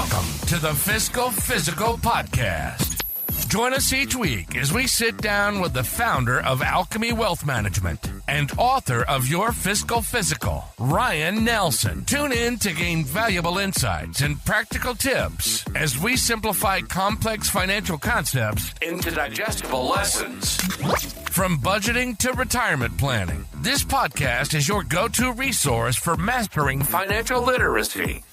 Welcome to the Fiscal Physical Podcast. Join us each week as we sit down with the founder of Alchemy Wealth Management and author of Your Fiscal Physical, Ryan Nelson. Tune in to gain valuable insights and practical tips as we simplify complex financial concepts into digestible lessons. From budgeting to retirement planning, this podcast is your go-to resource for mastering financial literacy.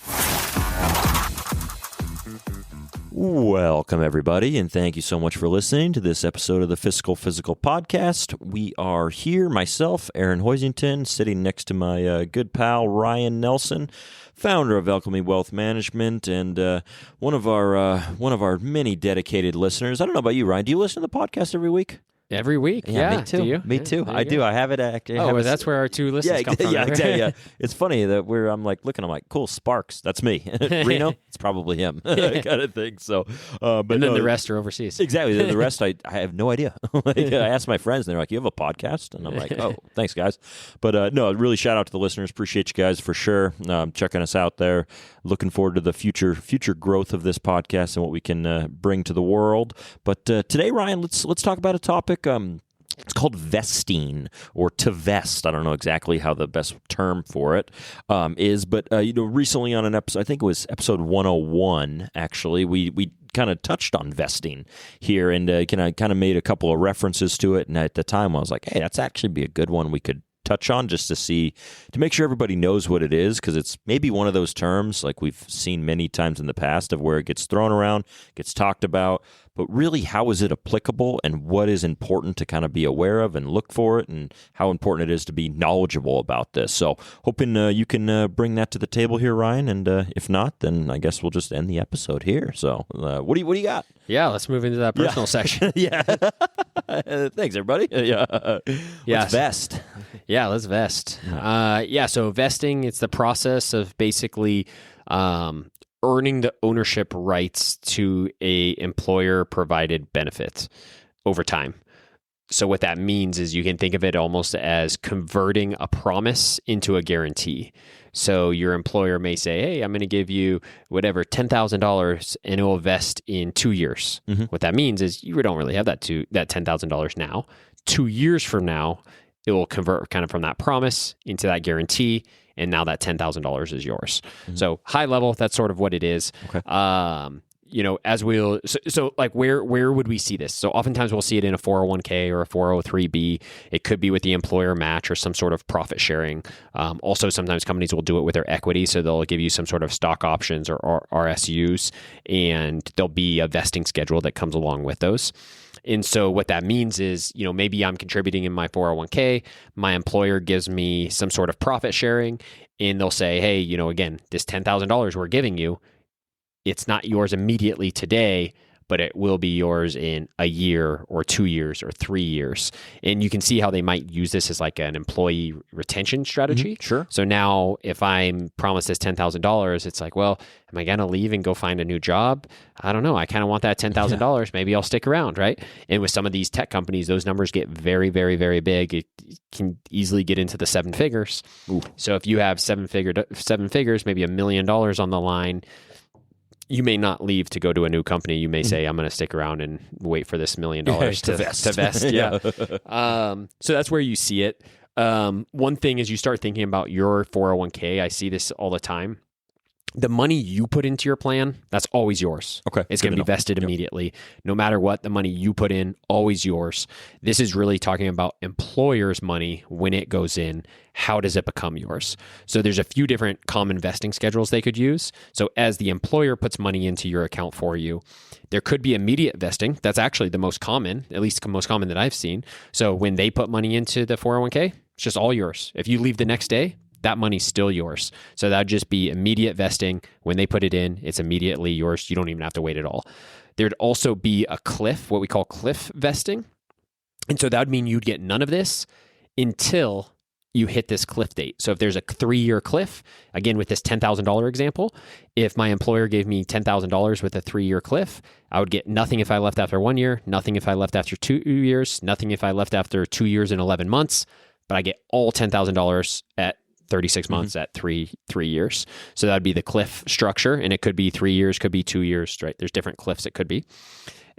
Welcome, everybody, and thank you so much for listening to this episode of the Fiscal Physical Podcast. We are here, myself, Aaron Hoisington, sitting next to my good pal, Ryan Nelson, founder of Alchemy Wealth Management, and one of our many dedicated listeners. I don't know about you, Ryan. Do you listen to the podcast every week? Every week, yeah. Me too. Do you? Me too. I do. I have it. That's where our two listens come from. Yeah. It's funny that I'm like, cool, Sparks. That's me. Reno, it's probably him, kind of thing. So, but and then the rest are overseas. Exactly. The rest, I have no idea. I asked my friends, and they're like, "You have a podcast?" And I'm like, "Oh, thanks, guys." But no, really, shout out to the listeners. Appreciate you guys for sure checking us out there. Looking forward to the future growth of this podcast and what we can bring to the world. But today, Ryan, let's talk about a topic. It's called vesting, or to vest. I don't know exactly how the best term for it is, but recently on an episode, I think it was episode 101. Actually, we kind of touched on vesting here, and kind of made a couple of references to it. And at the time, I was like, hey, that's actually be a good one we could touch on, just to make sure everybody knows what it is, because it's maybe one of those terms like we've seen many times in the past of where it gets thrown around, gets talked about, but really, how is it applicable, and what is important to kind of be aware of and look for it, and how important it is to be knowledgeable about this. So hoping you can bring that to the table here, Ryan, and if not, then I guess we'll just end the episode here. So what do you got? Yeah, let's move into that personal section. Yeah. Thanks, everybody. Let's vest. Yeah, let's vest. So vesting, it's the process of basically earning the ownership rights to a employer-provided benefit over time. So what that means is you can think of it almost as converting a promise into a guarantee. So your employer may say, hey, I'm going to give you whatever, $10,000, and it will vest in 2 years. Mm-hmm. What that means is you don't really have that $10,000 now. 2 years from now, it will convert kind of from that promise into that guarantee, and now that $10,000 is yours. Mm-hmm. So high level, that's sort of what it is. Okay. As we'll, so like where would we see this? So oftentimes we'll see it in a 401k or a 403b. It could be with the employer match or some sort of profit sharing. Also, sometimes companies will do it with their equity. So they'll give you some sort of stock options or RSUs, and there'll be a vesting schedule that comes along with those. And so what that means is, maybe I'm contributing in my 401k, my employer gives me some sort of profit sharing, and they'll say, hey, again, this $10,000 we're giving you, it's not yours immediately today, but it will be yours in a year or 2 years or 3 years. And you can see how they might use this as like an employee retention strategy. Mm-hmm, sure. So now if I'm promised this $10,000, it's like, well, am I going to leave and go find a new job? I don't know. I kind of want that $10,000. Yeah. Maybe I'll stick around, right? And with some of these tech companies, those numbers get very, very, very big. It can easily get into the seven figures. Ooh. So if you have seven figures, maybe $1 million on the line, you may not leave to go to a new company. You may say, I'm going to stick around and wait for this $1 million to vest. Yeah. So that's where you see it. One thing is you start thinking about your 401k. I see this all the time. The money you put into your plan, that's always yours. Okay. It's going to be vested immediately. No matter what, the money you put in, always yours. This is really talking about employers' money when it goes in. How does it become yours? So there's a few different common vesting schedules they could use. So as the employer puts money into your account for you, there could be immediate vesting. That's actually the most common, at least the most common that I've seen. So when they put money into the 401k, it's just all yours. If you leave the next day, that money's still yours. So that would just be immediate vesting. When they put it in, it's immediately yours. You don't even have to wait at all. There'd also be a cliff, what we call cliff vesting. And so that would mean you'd get none of this until you hit this cliff date. So if there's a 3-year cliff, again, with this $10,000 example, if my employer gave me $10,000 with a 3-year cliff, I would get nothing if I left after 1 year, nothing if I left after 2 years, nothing if I left after 2 years and 11 months, but I get all $10,000 at 36 months at 3 years. So that'd be the cliff structure, and it could be 3 years, could be 2 years, right? There's different cliffs it could be.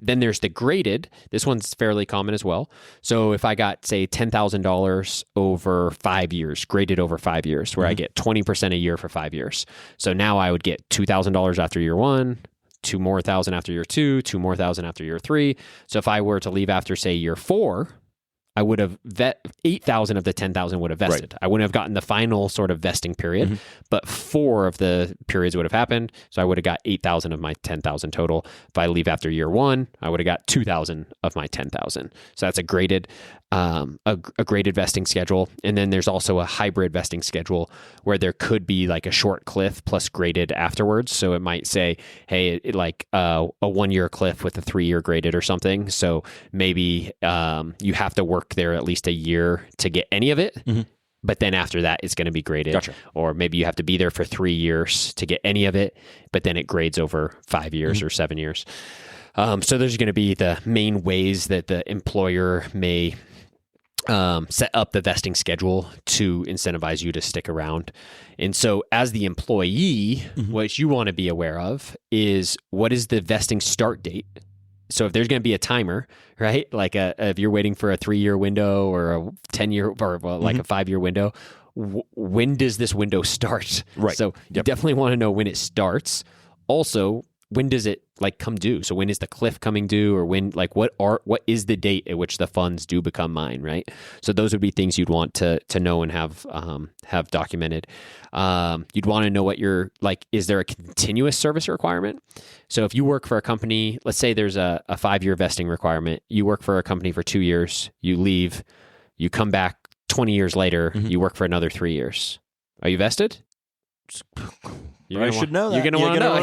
Then there's the graded. This one's fairly common as well. So if I got, say, $10,000 over 5 years, graded over 5 years, where I get 20% a year for 5 years. So now I would get $2,000 after year 1, $2,000 more after year 2, $2,000 more after year 3. So if I were to leave after, say, year 4, I would have 8,000 of the 10,000 would have vested. Right. I wouldn't have gotten the final sort of vesting period, but 4 of the periods would have happened. So I would have got 8,000 of my 10,000 total. If I leave after year 1, I would have got 2,000 of my 10,000. So that's a graded vesting schedule. And then there's also a hybrid vesting schedule where there could be like a short cliff plus graded afterwards. So it might say, hey, a 1 year cliff with a 3 year graded or something. So maybe you have to work there at least a year to get any of it. But then after that, it's going to be graded. Gotcha. Or maybe you have to be there for 3 years to get any of it, but then it grades over 5 years or 7 years. So there's going to be the main ways that the employer may set up the vesting schedule to incentivize you to stick around. And so as the employee, what you want to be aware of is what is the vesting start date? So if there's going to be a timer, right? Like if you're waiting for a 3 year window or a 10 year or a 5 year window, when does this window start? Right. So you definitely want to know when it starts. Also, when does it come due? So when is the cliff coming due, or when what is the date at which the funds do become mine, right? So those would be things you'd want to know and have documented. You'd want to know what is there a continuous service requirement? So if you work for a company, let's say there's a 5 year vesting requirement. You work for a company for 2 years, you leave, you come back 20 years later, you work for another 3 years. Are you vested? I should know that. You're going to want to know.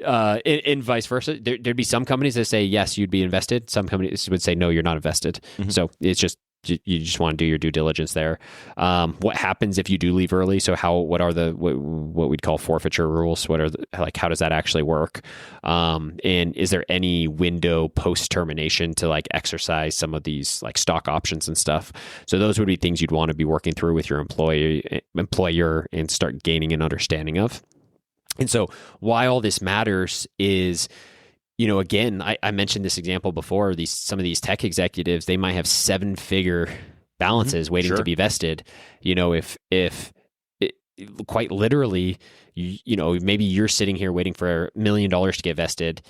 Yeah. And vice versa. There'd be some companies that say, yes, you'd be invested. Some companies would say, no, you're not invested. So it's just, you just want to do your due diligence there. What happens if you do leave early? So what are what we'd call forfeiture rules? How does that actually work? And is there any window post termination to exercise some of these stock options and stuff? So those would be things you'd want to be working through with your employer and start gaining an understanding of. And so why all this matters is, again, I mentioned this example before. Some of these tech executives, they might have 7-figure balances waiting to be vested. If quite literally, maybe you're sitting here waiting for $1 million to get vested.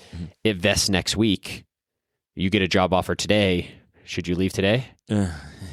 It vests next week. You get a job offer today. Should you leave today?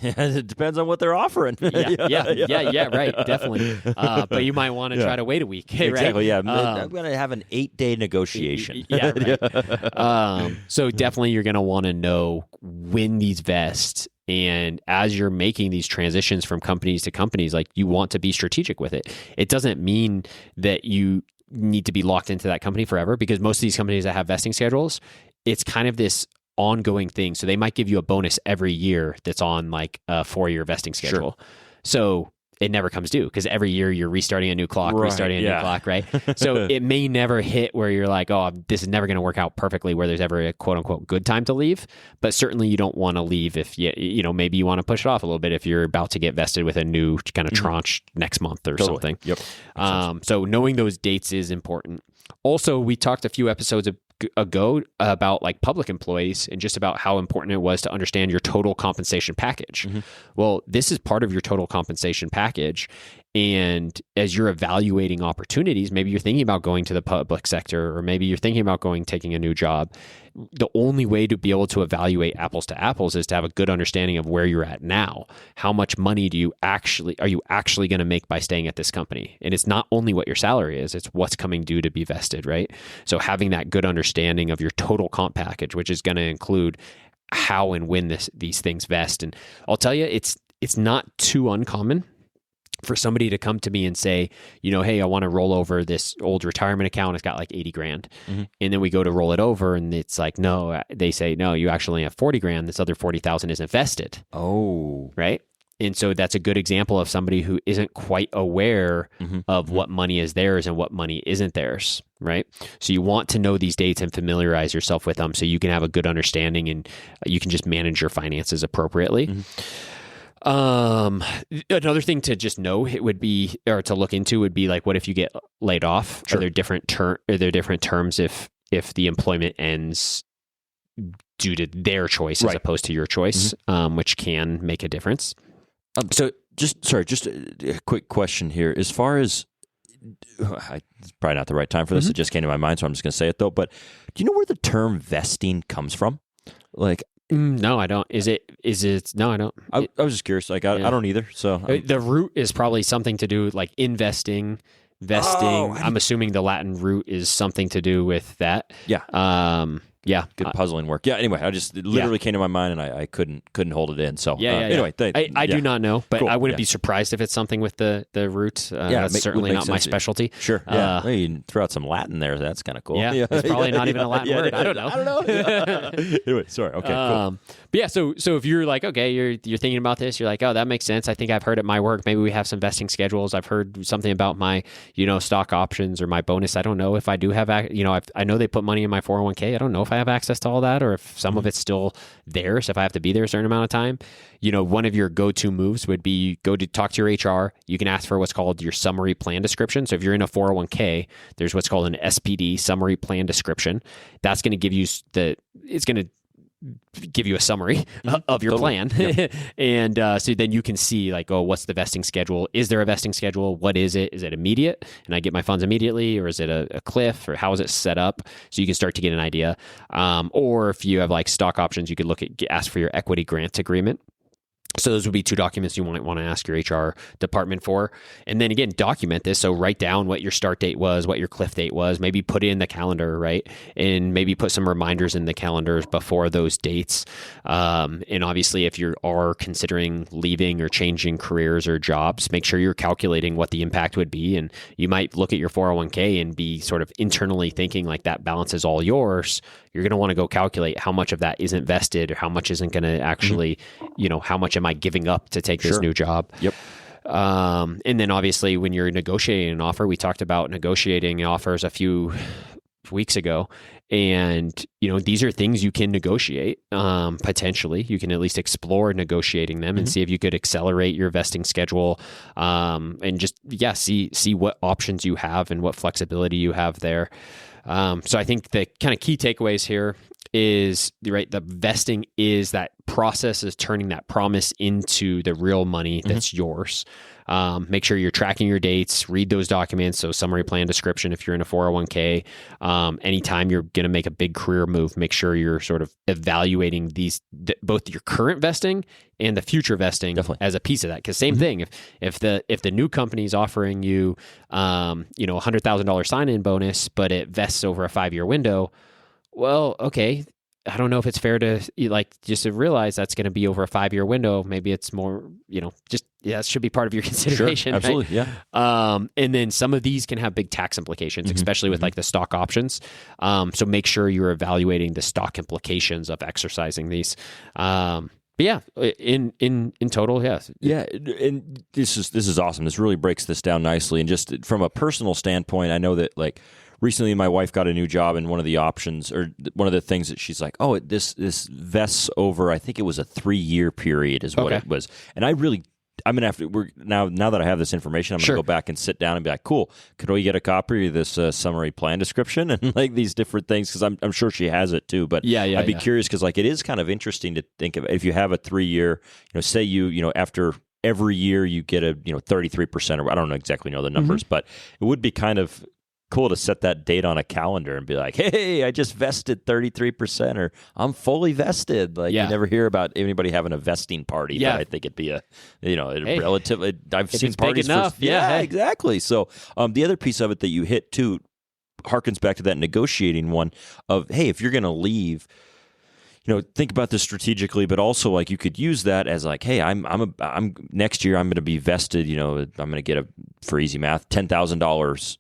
It depends on what they're offering. Yeah, right, definitely. But you might want to try to wait a week. Exactly, right? I'm going to have an 8-day negotiation. Right. So definitely you're going to want to know when these vest. And as you're making these transitions from companies to companies, you want to be strategic with it. It doesn't mean that you need to be locked into that company forever, because most of these companies that have vesting schedules, it's kind of this ongoing thing. So they might give you a bonus every year that's on a 4-year vesting schedule. Sure. So it never comes due, because every year you're restarting a new clock, right, right? So it may never hit where you're like, oh, this is never going to work out perfectly where there's ever a quote unquote good time to leave. But certainly you don't want to leave if maybe you want to push it off a little bit if you're about to get vested with a new kind of tranche next month or something. Yep. So knowing those dates is important. Also, we talked a few episodes ago about public employees and just about how important it was to understand your total compensation package. Well, this is part of your total compensation package. And as you're evaluating opportunities, maybe you're thinking about going to the public sector, or maybe you're thinking about taking a new job. The only way to be able to evaluate apples to apples is to have a good understanding of where you're at now. How much money are you actually going to make by staying at this company? And it's not only what your salary is, it's what's coming due to be vested, right? So having that good understanding of your total comp package, which is going to include how and when these things vest. And I'll tell you, it's not too uncommon for somebody to come to me and say, hey, I want to roll over this old retirement account. It's got $80,000. And then we go to roll it over and it's no, they say, no, you actually have $40,000. This other $40,000 isn't vested. Oh, right. And so that's a good example of somebody who isn't quite aware of what money is theirs and what money isn't theirs, right? So you want to know these dates and familiarize yourself with them so you can have a good understanding and you can just manage your finances appropriately. Another thing to just know it would be, or to look into would be like, what if you get laid off? Sure. Are there different terms if the employment ends due to their choice as opposed to your choice, which can make a difference. So just a quick question here. As far as, it's probably not the right time for this. It just came to my mind, so I'm just going to say it though. But do you know where the term vesting comes from? Like, no, I don't. Is it? No, I don't. I was just curious. Like, I don't either. So the root is probably something to do with like investing, vesting. Oh, I'm assuming the Latin root is something to do with that. Yeah. Yeah. Good puzzling work. Yeah. Anyway, it literally came to my mind, and I couldn't hold it in. So anyway, I do not know, but cool. I wouldn't be surprised if it's something with the root. That's certainly not my specialty. Sure. Yeah. You can throw out some Latin there. That's kind of cool. Yeah. It's probably not even a Latin word. I don't know. Anyway, sorry. Okay. Cool. But yeah. So if you're like, okay, you're thinking about this, you're like, oh, that makes sense. I think I've heard at my work, maybe we have some vesting schedules. I've heard something about my, stock options or my bonus. I don't know if I do have, I know they put money in my 401k. I don't know if I have access to all that, or if some of it's still theirs, if I have to be there a certain amount of time. One of your go-to moves would be go to talk to your HR. You can ask for what's called your summary plan description. So if you're in a 401k, there's what's called an SPD, summary plan description. That's going to give you it's going to give you a summary of your plan. Yep. And so then you can see like, oh, what's the vesting schedule? Is there a vesting schedule? What is it? Is it immediate? And I get my funds immediately, or is it a cliff, or how is it set up? So you can start to get an idea. Or if you have like stock options, you could ask for your equity grant agreement. So those would be two documents you might want to ask your HR department for. And then again, document this. So write down what your start date was, what your cliff date was, maybe put it in the calendar, right? And maybe put some reminders in the calendars before those dates. And obviously, if you are considering leaving or changing careers or jobs, make sure you're calculating what the impact would be. And you might look at your 401k and be sort of internally thinking like that balance is all yours. You're going to want to go calculate how much of that isn't vested, or how much isn't going to actually, how much am I giving up to take this new job? Yep. And then obviously when you're negotiating an offer, we talked about negotiating offers a few weeks ago. And, these are things you can negotiate. Potentially, you can at least explore negotiating them and see if you could accelerate your vesting schedule. And just, see what options you have and what flexibility you have there. So I think the kind of key takeaways here is, right, the vesting is that process is turning that promise into the real money that's yours. Make sure you're tracking your dates, read those documents. So summary plan description, if you're in a 401k, anytime you're going to make a big career move, make sure you're sort of evaluating both your current vesting and the future vesting as a piece of that. Because same thing, if the new company is offering you, $100,000 sign-in bonus, but it vests over a 5-year window, well, okay, I don't know if it's fair to just to realize that's going to be over a 5-year window. Maybe it's more, that should be part of your consideration. Sure, absolutely, right? Yeah. And then some of these can have big tax implications, especially with like the stock options. So make sure you're evaluating the stock implications of exercising these. But yeah, in total, yeah. Yeah, and this is awesome. This really breaks this down nicely. And just from a personal standpoint, I know that like recently my wife got a new job, and one of the options, or one of the things that she's like, oh, this vests over, I think it was a 3-year period is what it was. And I'm going to have to, now that I have this information, I'm going to go back and sit down and be like, cool, could we get a copy of this summary plan description and like these different things? Because I'm sure she has it too. But I'd be curious, because like it is kind of interesting to think of, if you have a 3-year, say after every year you get a 33%, or I don't exactly know the numbers, but it would be kind of cool to set that date on a calendar and be like, hey, I just vested 33%, or I'm fully vested. Like you never hear about anybody having a vesting party, but I think it'd be a relatively, I've seen parties enough. Exactly. So the other piece of it that you hit too harkens back to that negotiating one of, hey, if you're going to leave, think about this strategically, but also like you could use that as like, hey, I'm next year I'm going to be vested, I'm going to get for easy math, $10,000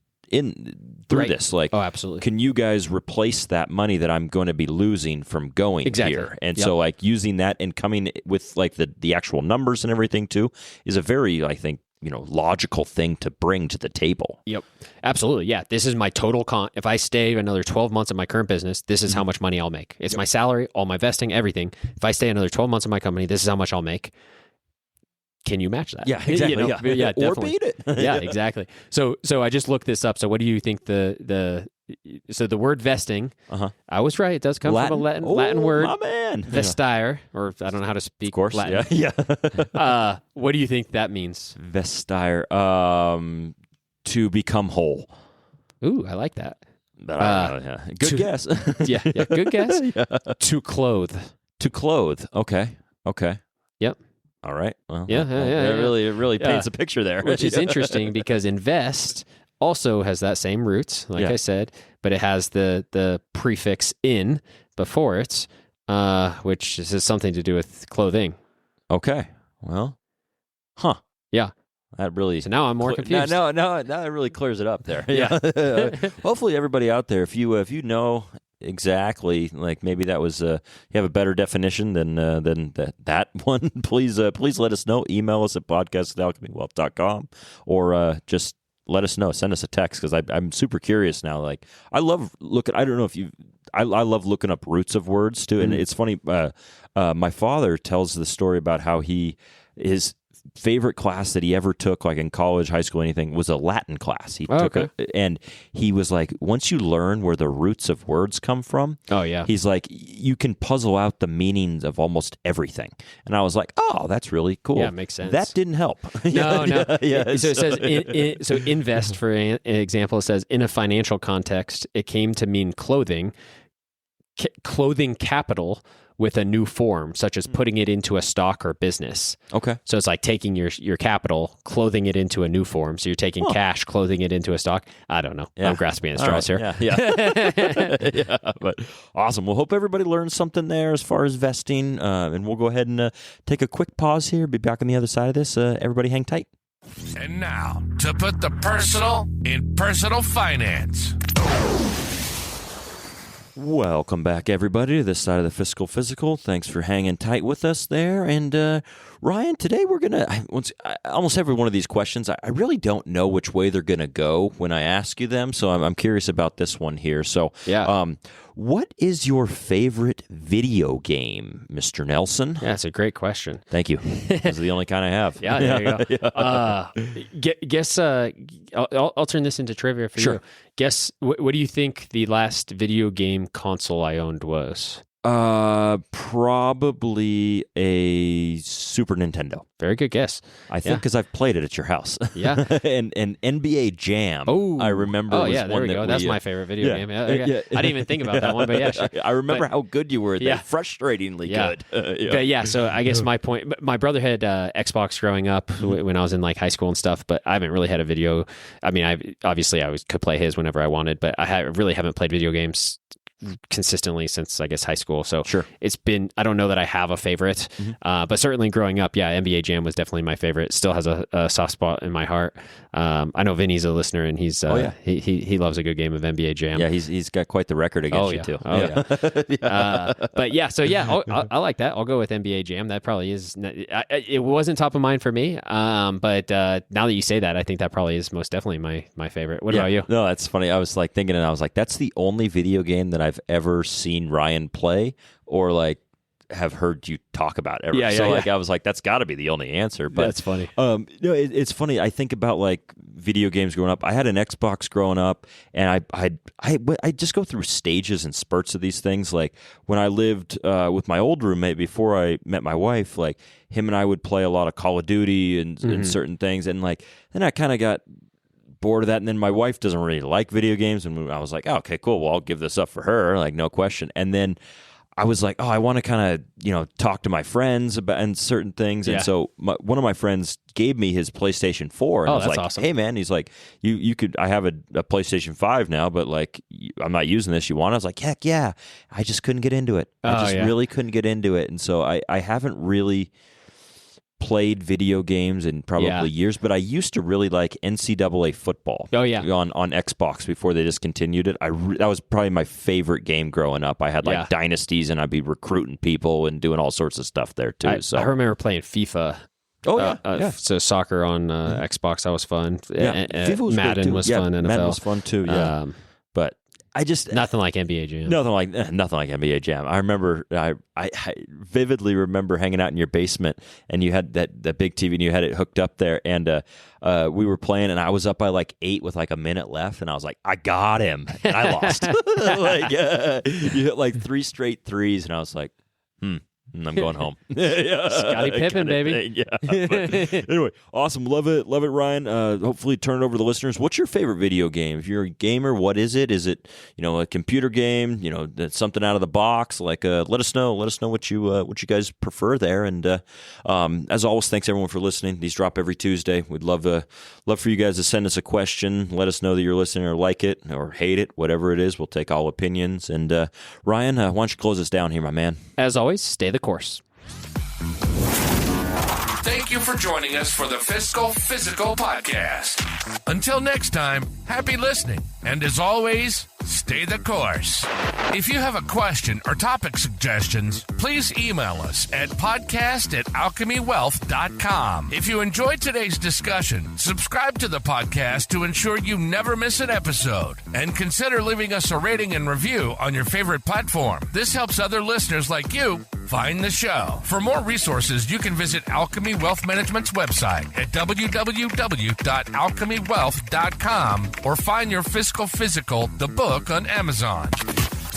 through this. Like, oh, absolutely. Can you guys replace that money that I'm going to be losing from going here? And so like using that and coming with like the actual numbers and everything too is a very, I think, logical thing to bring to the table. Yep. Absolutely. Yeah. This is my total if I stay another 12 months in my current business, this is how much money I'll make. It's my salary, all my vesting, everything. If I stay another 12 months in my company, this is how much I'll make. can you match that? Yeah, exactly. You know? Yeah, or definitely. beat it. Yeah, exactly. So I just looked this up. So what do you think so the word vesting, I was right. It does come from a Latin word. My man. Vestire, or I don't know how to speak Of course. Latin. Yeah. What do you think that means? Vestire, to become whole. Ooh, I like that. But I don't know, yeah. Good guess. Yeah, good guess. Yeah. To clothe. To clothe. Okay. Yep. All right. Well, Yeah. It really paints a picture there. Which is interesting because invest also has that same root, like I said, but it has the prefix in before it, which has something to do with clothing. Okay. Well, Yeah. That really. So now I'm more confused. No, that really clears it up there. Yeah. Hopefully, everybody out there, if you know exactly, like maybe that was you have a better definition than that one, please let us know. Email us at podcast@alchemywealth.com or just let us know. Send us a text because I'm super curious now. Like I love looking. I don't know if you. I love looking up roots of words too, and it's funny. My father tells the story about how his favorite class that he ever took, like in college, high school, anything, was a Latin class. He took it, and he was like, once you learn where the roots of words come from, he's like, you can puzzle out the meanings of almost everything. And I was like, oh, that's really cool. Yeah, makes sense. That didn't help. No. Yeah, so it says, so invest, for an example, it says, in a financial context, it came to mean clothing capital with a new form, such as putting it into a stock or business. Okay. So it's like taking your capital, clothing it into a new form. So you're taking cash, clothing it into a stock. I don't know. Yeah. I'm grasping at straws here. Yeah. But awesome. Well, hope everybody learned something there as far as vesting. And we'll go ahead and take a quick pause here. Be back on the other side of this. Everybody hang tight. And now, to put the personal in personal finance. Welcome back, everybody, to this side of the Fiscal Physical. Thanks for hanging tight with us there. And Ryan, today we're going to, almost every one of these questions, I really don't know which way they're going to go when I ask you them. So I'm curious about this one here. So what is your favorite video game, Mr. Nelson? Yeah, it's a great question. Thank you. This is the only kind I have. Yeah, there you go. Guess, I'll turn this into trivia for you. Guess, what do you think the last video game console I owned was? Probably a Super Nintendo. Very good guess. I think because I've played it at your house. Yeah. and NBA Jam. Oh, I remember. Oh, yeah, there we go. That's my favorite video game. I didn't even think about that one, but yeah. Sure. I remember how good you were. Yeah. Frustratingly good. But so I guess my point, my brother had Xbox growing up when I was in like high school and stuff, but I haven't really had a video. I mean, I could play his whenever I wanted, but I really haven't played video games consistently since I guess high school. So it's been, I don't know that I have a favorite, but certainly growing up, NBA Jam was definitely my favorite. Still has a soft spot in my heart. I know Vinny's a listener and he's he loves a good game of NBA Jam. Yeah, he's got quite the record against you too. But I like that. I'll go with NBA Jam. That probably is. It wasn't top of mind for me, but now that you say that, I think that probably is most definitely my favorite. What about you? No, that's funny. I was like thinking, and I was like, that's the only video game that I've ever seen Ryan play or like have heard you talk about ever. I was like, that's got to be the only answer. But that's funny. It's funny. I think about like video games growing up. I had an Xbox growing up, and I just go through stages and spurts of these things. Like when I lived with my old roommate before I met my wife, like him and I would play a lot of Call of Duty and certain things, and like then I kind of got bored of that, and then my wife doesn't really like video games, and I was like, oh, okay, cool, well, I'll give this up for her, like no question. And then I was like, oh, I want to kind of talk to my friends about and certain things, and so one of my friends gave me his PlayStation 4, and I was like, awesome. Hey man, he's like, you could, I have a PlayStation 5 now, but like I'm not using this, you want it? I was like, heck yeah. I just couldn't get into it. Really couldn't get into it, and so I haven't really played video games in probably years, but I used to really like NCAA football. On Xbox before they discontinued it. That was probably my favorite game growing up. I had like dynasties, and I'd be recruiting people and doing all sorts of stuff there too. I remember playing FIFA. So soccer on Xbox, that was fun. FIFA was Madden was fun. NFL Madden was fun too. Yeah, but I just nothing like NBA Jam. Nothing like NBA Jam. I remember, I vividly remember hanging out in your basement, and you had that big TV, and you had it hooked up there, and we were playing, and I was up by like 8 with like a minute left, and I was like, I got him, and I lost. You hit like 3 straight threes, and I was like, I'm going home. Scottie Pippen, baby. Yeah. But anyway, awesome. Love it, Ryan. Hopefully turn it over to the listeners. What's your favorite video game? If you're a gamer, what is it? Is it, a computer game? That's something out of the box? Like, let us know. Let us know what you guys prefer there. And as always, thanks everyone for listening. These drop every Tuesday. We'd love for you guys to send us a question. Let us know that you're listening or like it or hate it, whatever it is. We'll take all opinions. And Ryan, why don't you close us down here, my man? As always, stay the course. Thank you for joining us for the Fiscal Physical Podcast. Until next time, happy listening. And as always, stay the course. If you have a question or topic suggestions, please email us at podcast@alchemywealth.com. If you enjoyed today's discussion, subscribe to the podcast to ensure you never miss an episode. And consider leaving us a rating and review on your favorite platform. This helps other listeners like you find the show. For more resources, you can visit Alchemy Wealth Management's website at www.alchemywealth.com or find your Fiscal Physical, the book, on Amazon.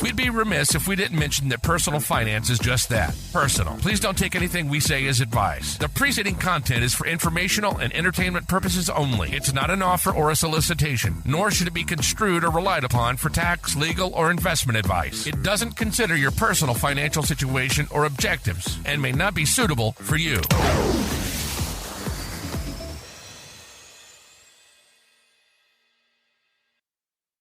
We'd be remiss if we didn't mention that personal finance is just that, personal. Please don't take anything we say as advice. The preceding content is for informational and entertainment purposes only. It's not an offer or a solicitation, nor should it be construed or relied upon for tax, legal, or investment advice. It doesn't consider your personal financial situation or objectives and may not be suitable for you.